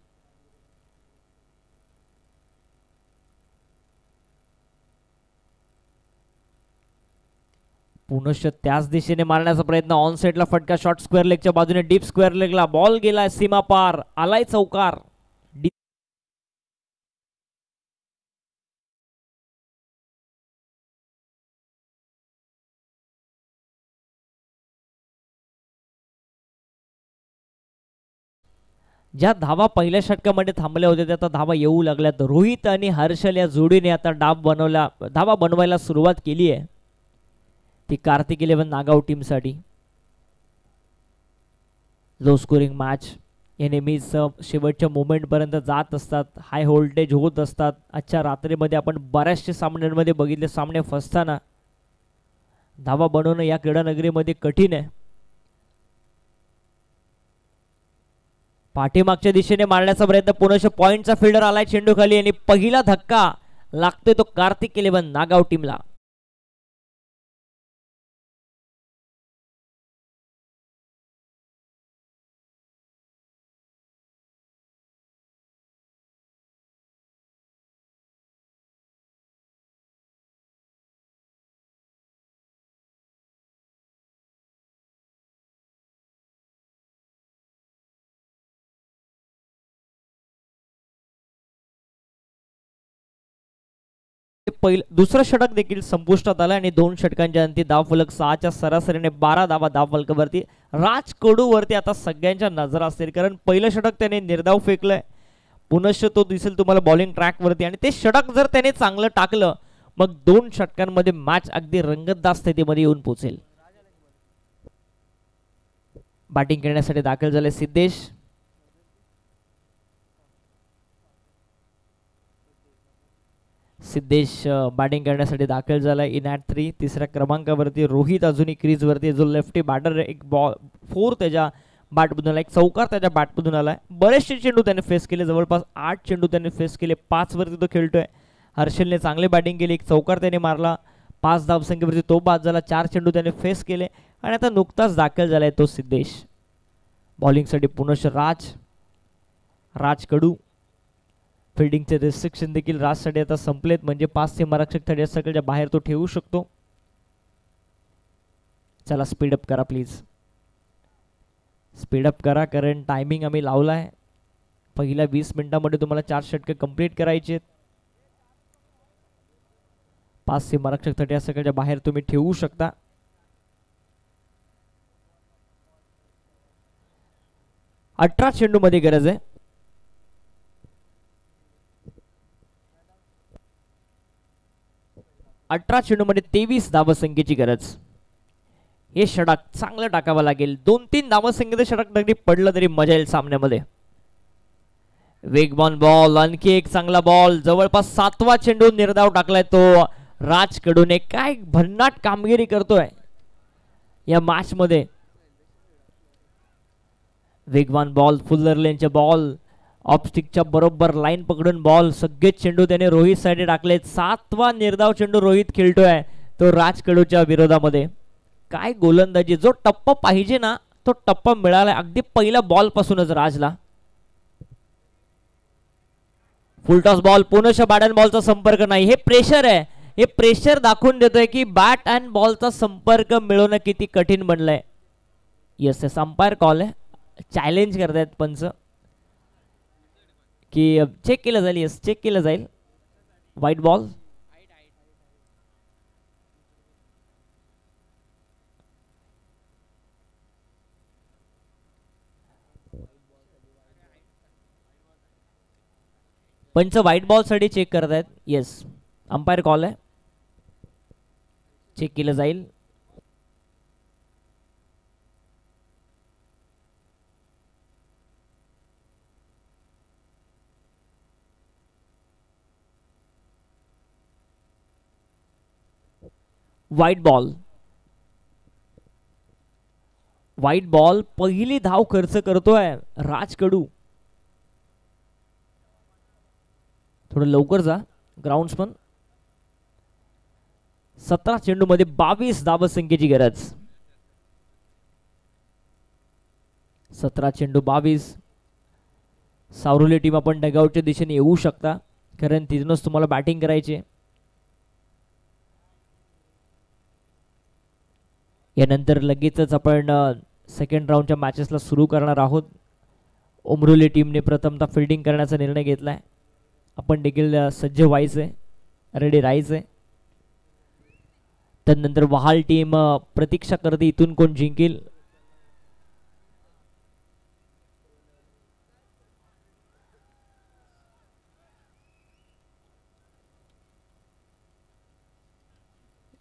पुनश्च त्याच दिशेने मारण्याचा प्रयत्न, ऑन साइडला फटका, शॉर्ट स्क्वेअर लेगच्या बाजूने, डीप स्क्वेअर लेगला बॉल गेलाय, सीमा पार, आलाय चौकार. ज्या धावा पहिल्या षटकामध्ये थांबल्या होत्या त्या आता धावा येऊ लागल्यात. रोहित आणि हर्षल या जोडीने आता धावा बनवायला सुरुवात केली आहे. ती कार्तिक 11 नागाव टीमसाठी. लो स्कोरिंग मॅच हे नेहमीच शेवटच्या मोमेंटपर्यंत जात असतात, हाय व्होल्टेज होत असतात. आजच्या रात्रीमध्ये आपण बऱ्याचशा सामन्यांमध्ये बघितले सामने फसताना. धावा बनवणं या क्रीडानगरीमध्ये कठीण आहे. पाठीमागच्या दिशेने मारण्याचा प्रयत्न, पुनश्च पॉइंटचा फिल्डर आलाय चेंडू खाली आणि पहिला धक्का लागतोय तो कार्तिक 11 नागाव टीमला. दुसरं षटक देखील संपुष्टात आलं आणि 2 षटकांच्या अंती धावफलक 6च्या सरासरीने 12 धावा धावफलकावरती. राज कडूवरती आता सगळ्यांच्या नजरा असतील, कारण पहिलं षटक त्याने निर्धाव फेकलंय. पुनश्च तो दिसेल तुम्हाला बॉलिंग ट्रॅकवरती आणि ते षटक जर त्याने चांगलं टाकलं मग 2 षटकांमध्ये मॅच अगदी रंगतदार स्थितीमध्ये येऊन पोहोचेल. बॅटिंग करण्यासाठी दाखल झाले सिद्धेश. बॅटिंग करण्यासाठी दाखल झालाय इन ॲट 3. तिसऱ्या क्रमांकावरती रोहित अजूनही क्रीजवरती, जो लेफ्टी बॅटर. एक बॉल 4 त्याच्या बॅटमधून आला, एक चौकार त्याच्या बॅटमधून आलाय. बरेचसे चेंडू त्याने फेस केले, जवळपास 8 चेंडू त्याने फेस केले, 5 वरती तो खेळतोय. हर्षलने चांगली बॅटिंग केली, एक चौकार त्याने मारला, 5 धावसंख्येवरती तो बाद झाला, 4 चेंडू त्याने फेस केले आणि आता नुकताच दाखल झालाय तो सिद्धेश. बॉलिंगसाठी पुनश्च राज कडू. फिल्डिंगचे रिस्ट्रिक्शन देखील राजसाठी आता संपलेत, म्हणजे 5 सीमारक्षक 30 सर्कलच्या बाहेर तो ठेवू शकतो. चला स्पीडअप करा प्लीज, स्पीडअप करा, कारण टायमिंग आम्ही लावलाय. पहिल्या 20 मिनिटांमध्ये तुम्हाला 4 षटके कंप्लीट करायचे. 5 सीमारक्षक 30 सर्कलच्या बाहेर तुम्ही ठेवू शकता. अठरा चेंडू मध्ये गरज आहे. अठरा चेंडूमध्ये 23 धावसंख्येची गरज. हे षटक चांगलं टाकावं लागेल. 2-3 धावसंख्येचं षटक तरी पडलं तरी मजा येईल सामन्यामध्ये. वेगवान बॉल, आणखी एक चांगला बॉल, जवळपास 7वा चेंडू निर्धाव टाकलाय तो राज कडूने. काय भन्नाट कामगिरी करतोय या मॅच मध्ये. वेगवान बॉल, फुल्लर लेनचे बॉल, ऑफस्टिकच्या बरोबर लाईन पकडून बॉल, सगळे चेंडू त्याने रोहित साठी टाकलेत. 7वा निर्धाव चेंडू रोहित खेळतोय तो राज कडूच्या विरोधामध्ये. काय गोलंदाजी, जो टप्पा पाहिजे ना तो टप्पा मिळाला अगदी पहिल्या बॉल पासूनच राजला. फुलटॉस बॉल, पुनश्च बॅट अँड बॉलचा संपर्क नाही. हे प्रेशर आहे, हे प्रेशर दाखवून देतोय की बॅट अँड बॉलचा संपर्क मिळवणं किती कठीण बनलंय. येस येस, अंपायर कॉल आहे, चॅलेंज करतायत पंच की चेक केलं जाईल. येस, चेक केलं जाईल. White ball. पंच व्हाईट बॉल साठी चेक करत आहेत. येस, अंपायर कॉल आहे, चेक केलं जाईल. White ball. White ball. पहिली धाव खर्च करतोय राज कडू. थोडं लवकर जा ग्राउंड्समन. 17 चेंडू मध्ये 22 धावसंख्येची गरज. 17 चेंडू 22. सावरुली टीम आपण डगआउटच्या दिशेने येऊ शकता, कारण तिथूनच तुम्हाला बॅटिंग करायची. यानंतर लगेचच आपण सेकंड राऊंडच्या मॅचेसला सुरू करणार आहोत. उमरोली टीमने प्रथमतः फिल्डिंग करण्याचा निर्णय घेतलाय. आपण देखील सज्ज व्हायचंय, रेडी राहायचंय. त्यानंतर वहाल टीम प्रतीक्षा करते इथून कोण जिंकेल.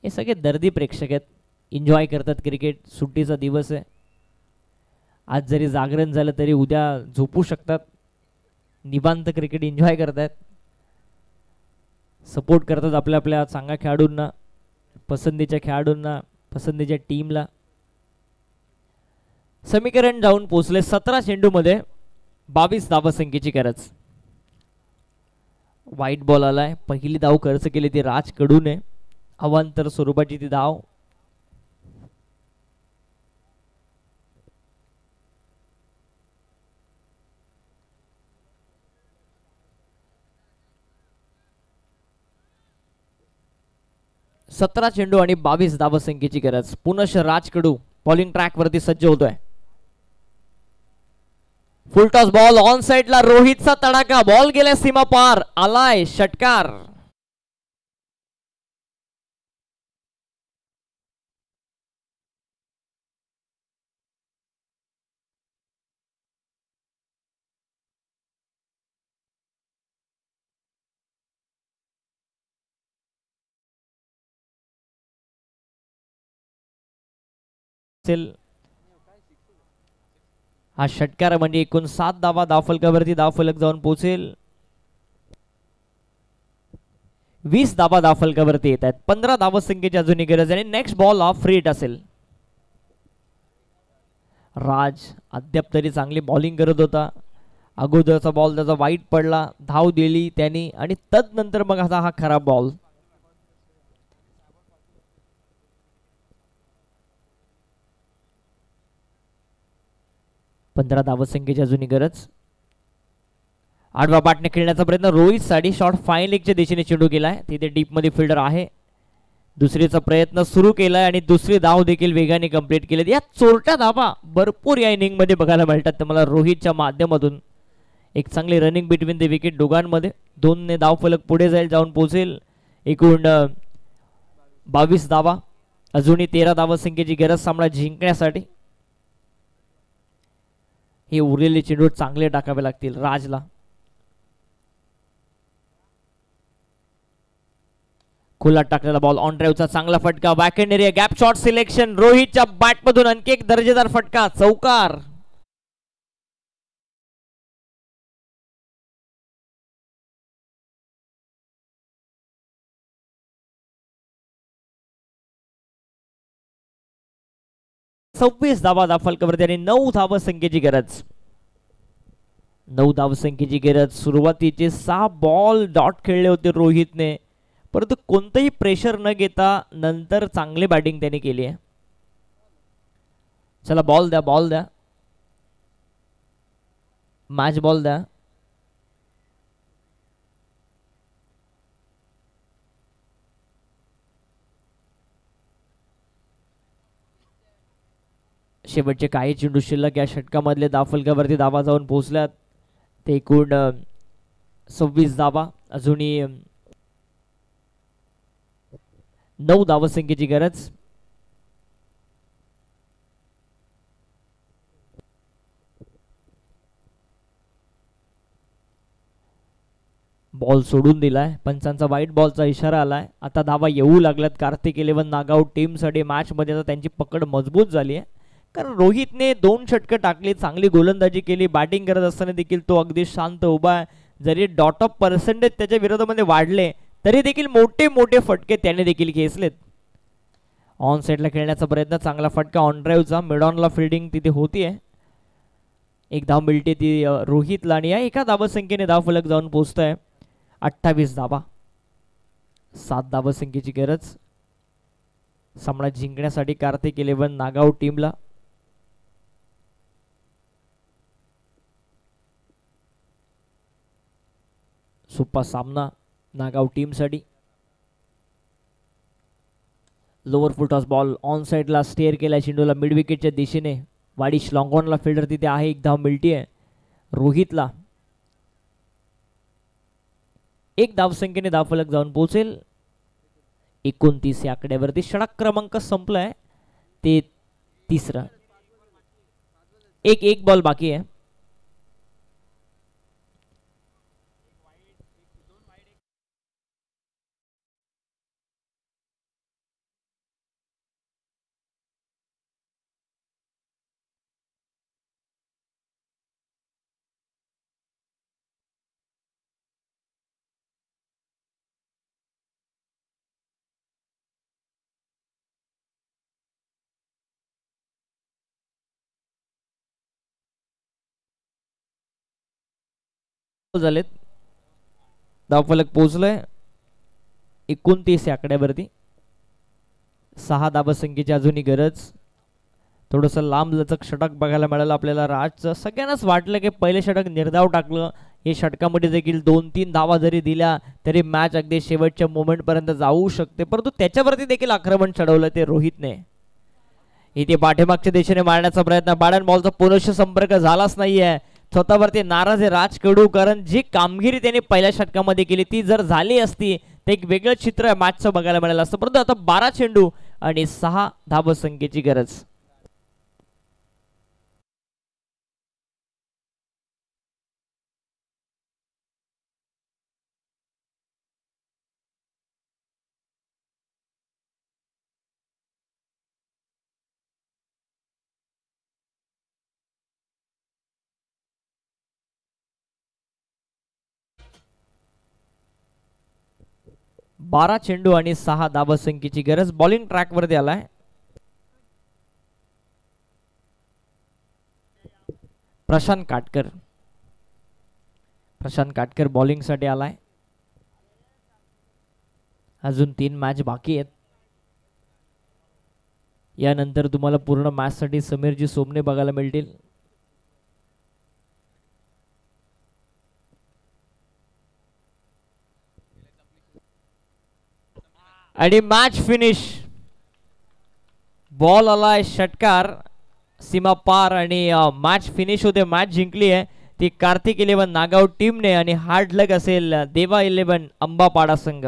हे सगळे दर्दी प्रेक्षक आहेत, एन्जॉय करतात क्रिकेट. सुट्टीचा दिवस आहे. आज जरी जागरण झालं तरी उद्या झोपू शकतात. निवांत क्रिकेट एन्जॉय करतात, सपोर्ट करतात आपल्या आपल्या चांगल्या खेळाडूंना, पसंतीच्या खेळाडूंना, पसंतीच्या टीमला. समीकरण जाऊन पोहोचले 17 चेंडू मध्ये 22 धावसंख्येची गरज. व्हाईट बॉल आलाय. पहिली धाव खर्च केली ती राज कडूने. अवांतर स्वरूपाची ती धाव. सतरा चेंडू आणि 22 धावसंख्येची गरज. पुनश राज कडू बॉलिंग ट्रॅक वरती सज्ज होतोय. फुल टॉस बॉल ऑन साइडला. रोहितचा तडाखा. बॉल गेल्या सीमा पार. आलाय षटकार. हा षटकार म्हणजे एकूण 7 धावा धावफलकावरती धावफलक जाऊन पोहोचेल. 20 धावा धावफलकावरती येत आहेत. 15 धावसंख्येची अजूनही गरज आणि next ball of free hit असेल. राज अद्याप तरी चांगली बॉलिंग करत होता. अगोदरचा बॉल त्याचा वाईट पडला, धाव दिली त्यांनी आणि तदनंतर मग आता हा खराब बॉल. पंधरा धावसंख्येची अजूनही गरज. आडवा बाटने खेळण्याचा प्रयत्न रोहित साठी. शॉट फाईन लेगच्या दिशेने चेंडू केलाय. तिथे डीप मध्ये फिल्डर आहे. दुसरीचा प्रयत्न सुरू केलाय आणि दुसरी धाव देखील वेगाने कंप्लीट केली. या चोरट्या धावा भरपूर या इनिंग मध्ये बघायला मिळतात तुम्हाला रोहितच्या माध्यमातून. एक चांगली रनिंग बिटवीन द विकेट दोघांमध्ये. 2 ने धावफलक पुढे जाईल, जाऊन पोहोचेल. एकूण 22 धावा. अजूनही 13 धावसंख्येची गरज सामना जिंकण्यासाठी. हे उरलेले चेंडू चांगले टाकावे लागतील राजला. खुला टाकलेला बॉल ऑन ड्राईव्हचा चांगला फटका. Backhand area gap shot selection. रोहितच्या बॅटमधून आणखी एक दर्जेदार फटका. चौकार. सव्वीस धावा धावफलकावरती आणि 9 धावसंख्येची गरज. 9 धावसंख्येची गरज. सुरुवातीचे 6 बॉल डॉट खेळले होते रोहितने, परंतु कोणतंही प्रेशर न घेता नंतर चांगली बॅटिंग त्याने केली आहे. चला बॉल द्या, बॉल द्या, मॅच बॉल द्या. शेवटचे काही चेंडू शिल्लक या षटकामधले धावफलकावरती धावा जाऊन पोहोचल्यात. ते एकूण 26 धावा. अजूनही 9 धावसंख्येची गरज. बॉल सोडून दिलाय, पंचांचा वाईट बॉलचा इशारा आलाय. आता धावा येऊ लागल्यात कार्तिक 11 नागआउट टीमसाठी. मॅचमध्ये आता त्यांची पकड मजबूत झाली आहे, कारण रोहितने 2 षटकं टाकली, चांगली गोलंदाजी केली. बॅटिंग करत असताना देखील तो अगदी शांत उभा आहे. जरी डॉट ऑफ पर्सेंटेज त्याच्या विरोधामध्ये वाढले तरी देखील मोठे मोठे फटके त्याने देखील खेचलेत. ऑन साईडला खेळण्याचा प्रयत्न, चांगला फटका ऑन ड्राईव्हचा. मिड ऑनला फिल्डिंग तिथे होतीये. एक धाव मिळते ती रोहितला आणि या एका धावसंख्येने धावफलक जाऊन पोहोचत आहे. 28 धावा, 7 धावसंख्येची गरज सामना जिंकण्यासाठी कार्तिक 11 नागआउट टीमला. सोपा सामना नागआउट टीमसाठी. लोअर फुटॉस बॉल ऑन साइडला स्टेअर केला चेंडूला मिड विकेटच्या दिशेने. वाडिश लॉंगॉनला फिल्डर तिथे आहे. एक धाव मिळतीये रोहितला. 1 धावसंख्येने धावफलक जाऊन पोहोचेल. 29 या आकड्यावरती षटक क्रमांक संपलाय, ते तिसरा. एक बॉल बाकी आहे. झालेत. धावफलक पोहोचलंय 29 या आकड्यावरती. 6 धावसंख्येची अजूनही गरज. थोडंसं लांब लचक षटक बघायला मिळालं आपल्याला राजचं. सगळ्यांनाच वाटलं की पहिले षटक निर्धाव टाकलं, हे षटकामध्ये देखील 2-3 धावा जरी दिल्या तरी मॅच अगदी शेवटच्या मोमेंट पर्यंत जाऊ शकते, परंतु त्याच्यावरती देखील आक्रमण चढवलं ते रोहितने. इथे पाठीमागच्या दिशेने मारण्याचा प्रयत्न, बॅट बॉलचा पुनश्च संपर्क झालाच नाहीये. स्वतःवरती नाराज आहे राज कडू, कारण जी कामगिरी त्याने पहिल्या षटकामध्ये केली ती जर झाली असती तर एक वेगळं चित्र मॅचचं बघायला मिळालं असतं. परंतु आता 12 चेंडू आणि 6 धावसंख्येची गरज. बारा चेंडू आणि 6 धावसंख्येची गरज. बॉलिंग ट्रॅक वरती आलाय. प्रशांत काटकर बॉलिंग साठी आलाय. अजून 3 मॅच बाकी आहेत. यानंतर तुम्हाला पूर्ण मॅच साठी समीरजी सोमने बघायला मिळतील. आणि मॅच फिनिश. बॉल आलाय, षटकार सीमा पार आणि मॅच फिनिश होते. मॅच जिंकली आहे ती कार्तिक 11 नागआउट टीमने आणि हार्ड लक असेल देवा 11 अंबापाडा संघ.